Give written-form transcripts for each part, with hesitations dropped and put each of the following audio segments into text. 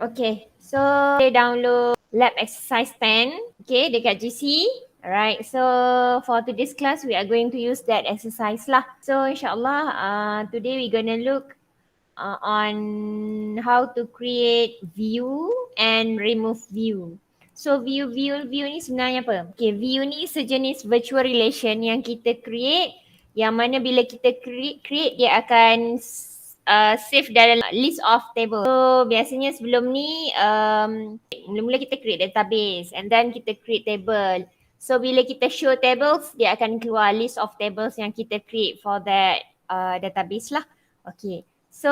Okay, so boleh download lab exercise 10, okay, dekat GC. Alright, so for today's class, we are going to use that exercise lah. So insyaAllah, today we're gonna look on how to create view and remove view. So view ni sebenarnya apa? Okay, view ni sejenis virtual relation yang kita create, yang mana bila kita create dia akan save dalam list of table. So biasanya sebelum ni mula-mula kita create database and then kita create table. So bila kita show tables, dia akan keluar list of tables yang kita create for that database lah. Okay. So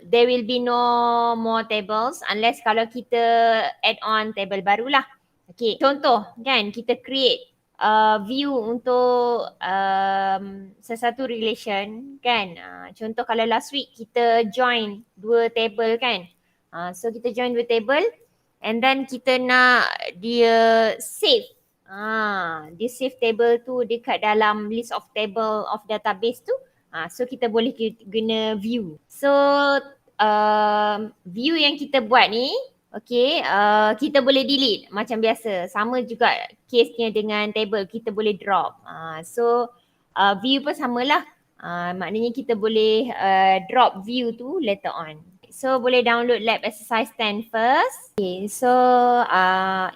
there will be no more tables unless kalau kita add on table barulah. Okay, contoh kan kita create view untuk sesuatu relation kan. Contoh kalau last week kita join dua table kan. So kita join dua table and then kita nak dia save. Dia save table tu dekat dalam list of table of database tu. So kita boleh guna view. So view yang kita buat ni, okay, kita boleh delete macam biasa. Sama juga case-nya dengan table, kita boleh drop. So view pun samalah. Maknanya kita boleh drop view tu later on. So boleh download lab exercise 10 first. Okay, so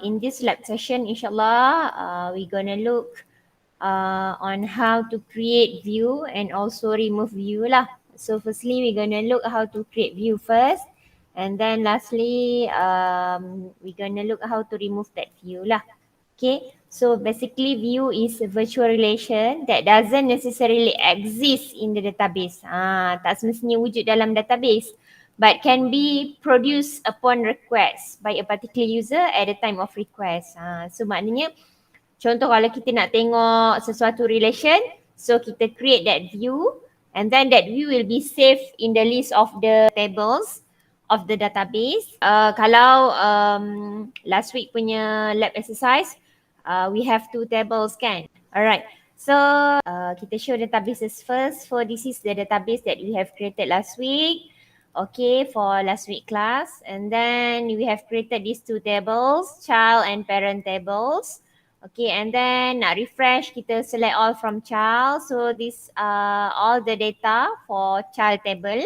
in this lab session insyaAllah we're gonna look on how to create view and also remove view lah. So firstly we're gonna look how to create view first and then lastly we're gonna look how to remove that view lah. Okay, so basically view is a virtual relation that doesn't necessarily exist in the database. Tak semestinya wujud dalam database but can be produced upon request by a particular user at the time of request. So maknanya contoh kalau kita nak tengok sesuatu relation, so kita create that view and then that view will be saved in the list of the tables of the database. Kalau last week punya lab exercise, we have two tables kan. Alright, so kita show databases first. So this is the database that we have created last week. Okay, for last week class. And then we have created these two tables, child and parent tables. Okay, and then nak refresh, kita select all from child. So this all the data for child table.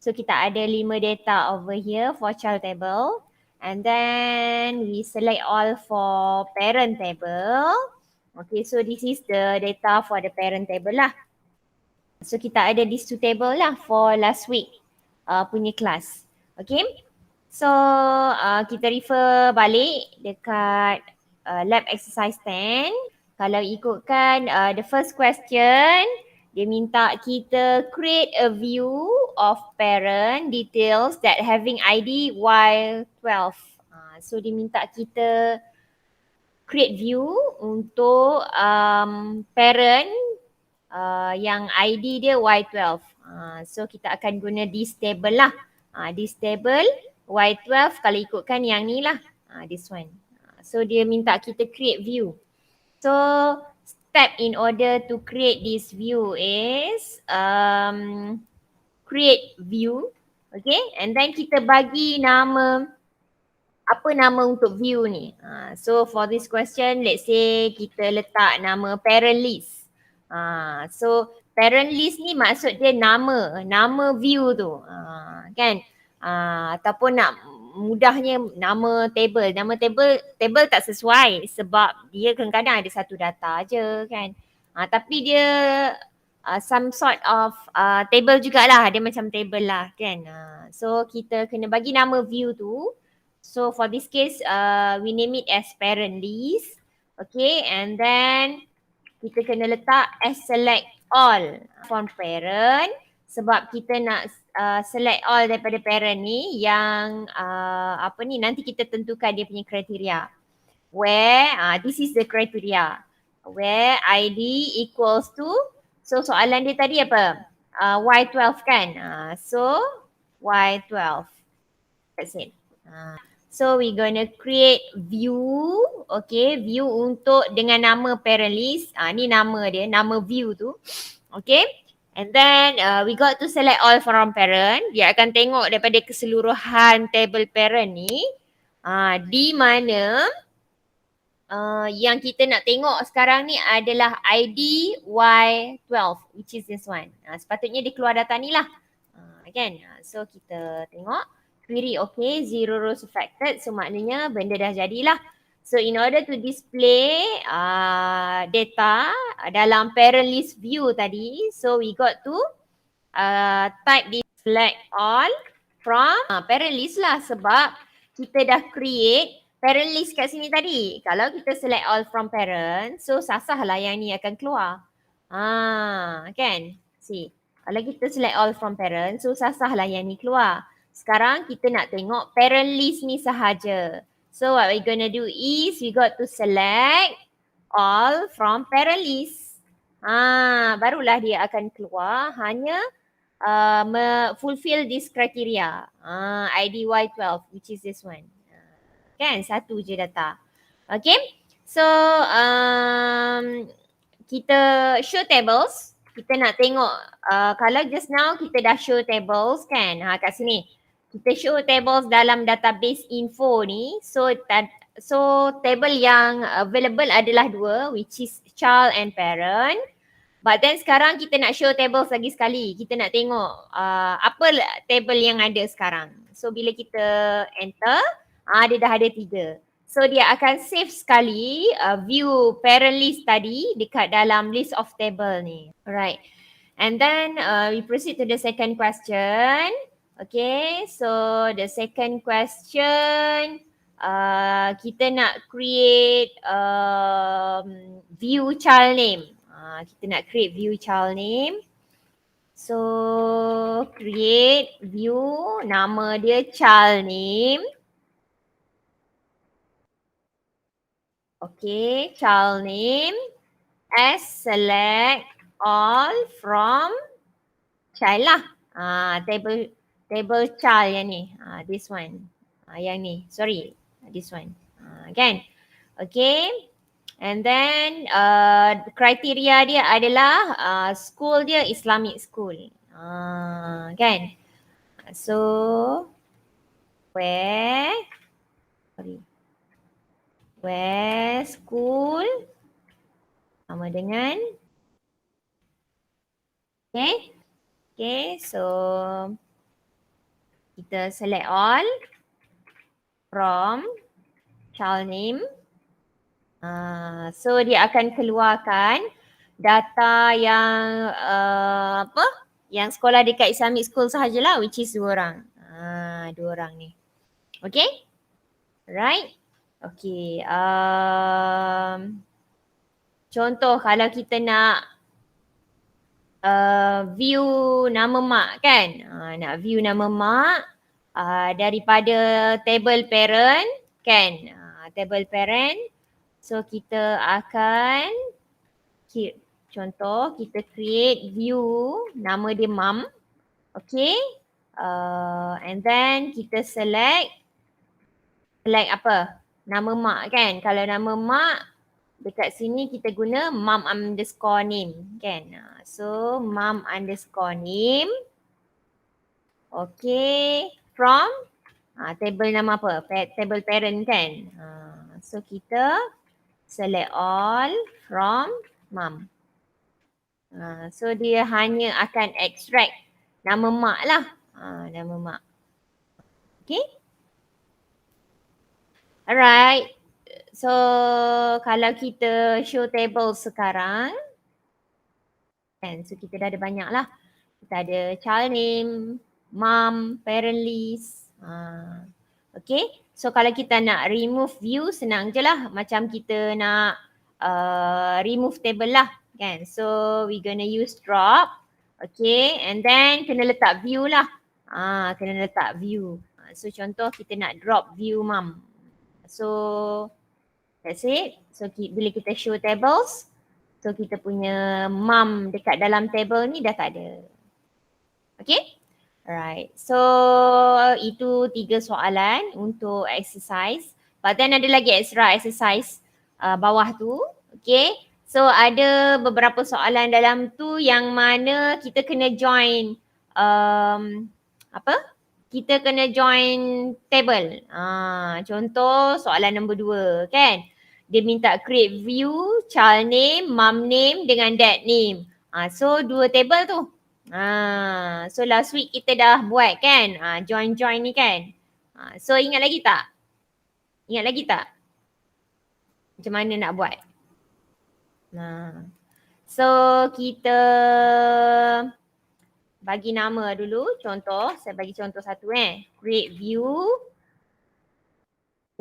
So kita ada 5 data over here for child table. And then we select all for parent table. Okay, so this is the data for the parent table lah. So kita ada these two table lah for last week punya kelas. Okay, so kita refer balik dekat lab exercise 10. Kalau ikutkan the first question, dia minta kita create a view of parent details that having ID Y12. So dia minta kita create view untuk parent yang ID dia Y12. So kita akan guna this table lah. This table Y12 kalau ikutkan yang ni lah. This one. So dia minta kita create view. So step in order to create this view is create view. Okay, and then kita bagi nama, apa nama untuk view ni. So for this question, let's say kita letak nama parent list. So parent list ni maksud dia nama view tu. Kan? Ataupun nak mudahnya nama table. Nama table tak sesuai sebab dia kadang-kadang ada satu data je kan. Tapi dia some sort of table jugalah. Dia macam table lah kan. So kita kena bagi nama view tu. So for this case we name it as parent list. Okay, and then kita kena letak as select all from parent sebab kita nak select all daripada parent ni yang nanti kita tentukan dia punya kriteria. Where this is the criteria. Where ID equals to, so soalan dia tadi apa? Y12 kan? So Y12. That's it. So we gonna create view, okay, view untuk dengan nama parent list. Ni nama dia, nama view tu. Okay. And then we got to select all from parent. Dia akan tengok daripada keseluruhan table parent ni di mana yang kita nak tengok sekarang ni adalah ID Y12 which is this one. Sepatutnya dia keluar data ni lah. Kan? So kita tengok query okay, 0 rows affected. So maknanya benda dah jadilah. So in order to display data dalam parent list view tadi, so we got to type this select all from parent list lah sebab kita dah create parent list kat sini tadi. Kalau kita select all from parent, so sasah lah yang ni akan keluar. Kan? See. Kalau kita select all from parent, so sasah lah yang ni keluar. Sekarang kita nak tengok parent list ni sahaja. So what we're gonna do is we got to select all from parent list. Barulah dia akan keluar hanya fulfill this criteria. ID Y12 which is this one. Kan? Satu je data. Okay. So kita show tables. Kita nak tengok kalau just now kita dah show tables kan. Kat sini. Kita show tables dalam database info ni. So table yang available adalah dua which is child and parent. But then sekarang kita nak show tables lagi sekali. Kita nak tengok apa table yang ada sekarang. So bila kita enter, dia dah ada 3. So dia akan save sekali view parent list tadi dekat dalam list of table ni. Alright. And then we proceed to the second question. Okay, so the second question, kita nak create view child name. Kita nak create view child name. So create view, nama dia child name. Okay, child name as select all from child lah. Table child yang ni. This one. Yang ni. Sorry. This one. Kan? Okay. And then kriteria dia adalah school dia Islamic school. Kan? So where school sama dengan okay, so kita select all from child name. So dia akan keluarkan data yang yang sekolah dekat Islamic school sahajalah which is 2 orang. 2 orang ni. Okay? Right? Okay. Contoh kalau kita nak view nama mak kan. Nak view nama mak daripada table parent kan. Table parent. So kita akan contoh kita create view nama dia mom. Okay. And then kita select apa? Nama mak kan. Kalau nama mak dekat sini kita guna mom underscore name kan. So mom underscore name. Okay. From table nama apa? Table parent kan. So kita select all from mom. So dia hanya akan extract nama mak lah. Nama mak. Okay. Alright. So kalau kita show table sekarang. Kan. So kita dah ada banyak lah. Kita ada child name, mom, parent list. Okay. So kalau kita nak remove view senang je lah. Macam kita nak remove table lah. Kan. So we gonna use drop. Okay. And then kena letak view lah. Kena letak view. So contoh kita nak drop view mom. So that's it. So bila kita show tables. So kita punya mom dekat dalam table ni dah tak ada. Okay. Alright. So itu 3 soalan untuk exercise. But then ada lagi extra exercise bawah tu. Okay. So ada beberapa soalan dalam tu yang mana kita kena join apa? Kita kena join table. Contoh soalan nombor 2 kan. Dia minta create view, child name, mom name dengan dad name. So 2 table tu. So last week kita dah buat kan. Join-join ni kan. So ingat lagi tak? Ingat lagi tak? Macam mana nak buat? So kita bagi nama dulu. Contoh, saya bagi contoh satu Create view.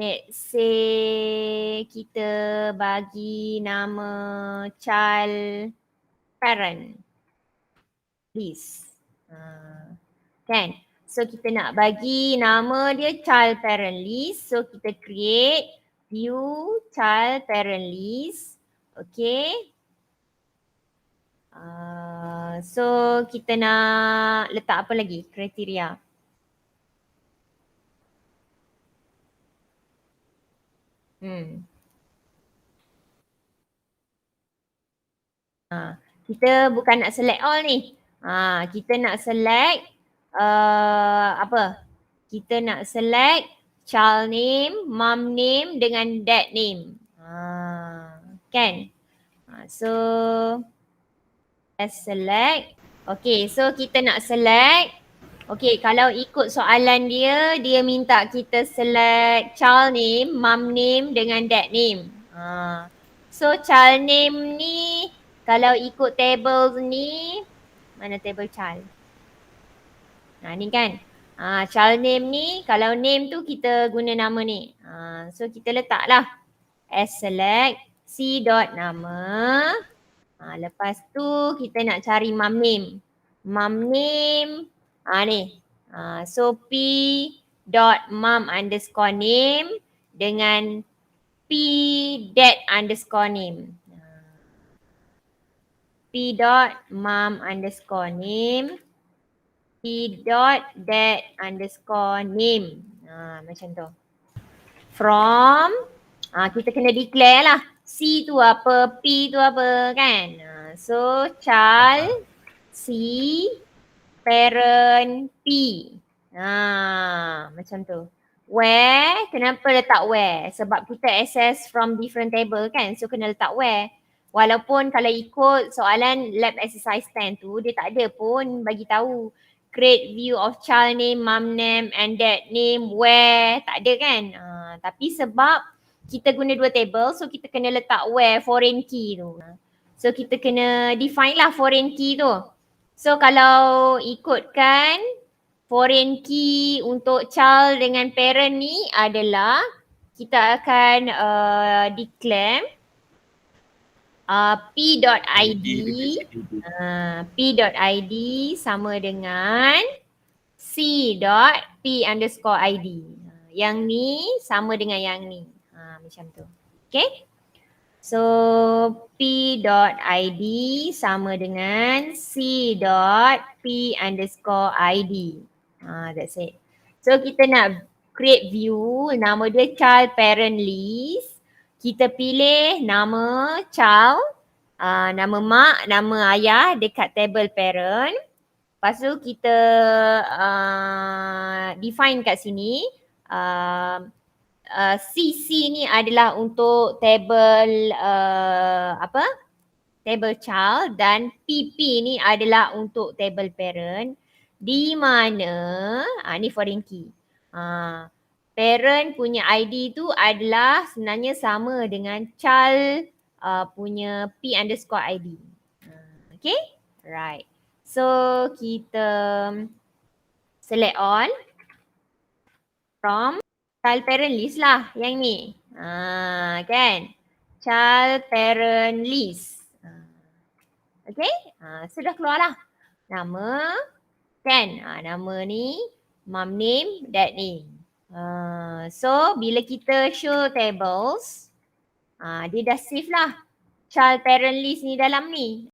Let's say kita bagi nama child parent list. Kan? So kita nak bagi nama dia child parent list. So kita create view child parent list. Okay. So kita nak letak apa lagi kriteria? Kita bukan nak select all ni. Kita nak select apa? Kita nak select child name, mom name dengan dad name. Kan? So let's select. Okay, so kita nak select. Okay, kalau ikut soalan dia, dia minta kita select child name, mom name dengan dad name. So child name ni, kalau ikut table ni, mana table child? Ni kan. Child name ni, kalau name tu kita guna nama ni. So kita letaklah as select c dot nama. Lepas tu kita nak cari mom name. Mom name ni. So p dot mom underscore name dengan p dad underscore name. P dot mom underscore name, P dot dad underscore name. Macam tu. From, kita kena declare lah. C tu apa, P tu apa kan. So child C parent P. Macam tu. Where, kenapa letak where? Sebab kita access from different table kan. So kena letak where. Walaupun kalau ikut soalan lab exercise 10 tu, dia tak ada pun bagi tahu create view of child name, mom name and dad name, where, tak ada kan. Tapi sebab kita guna 2 table, so kita kena letak where foreign key tu. So kita kena define lah foreign key tu. So kalau ikutkan foreign key untuk child dengan parent ni adalah kita akan declare p.id p.id sama dengan c.p underscore id. Yang ni sama dengan yang ni. Macam tu. Okay. So p.id sama dengan c.p underscore id. That's it. So kita nak create view, nama dia child parent list. Kita pilih nama child, nama mak, nama ayah dekat table parent. Lepas tu kita define kat sini. CC ni adalah untuk table table child dan PP ni adalah untuk table parent. Di mana, ni foreign key. Parent punya ID tu adalah sebenarnya sama dengan child punya P underscore ID. Okay, right. So kita select all from child parent list lah yang ni. Kan, child parent list. Okay, sudah keluar lah nama kan, nama ni, mom name, dad name. So bila kita show tables, dia dah save lah child parent list ni dalam ni.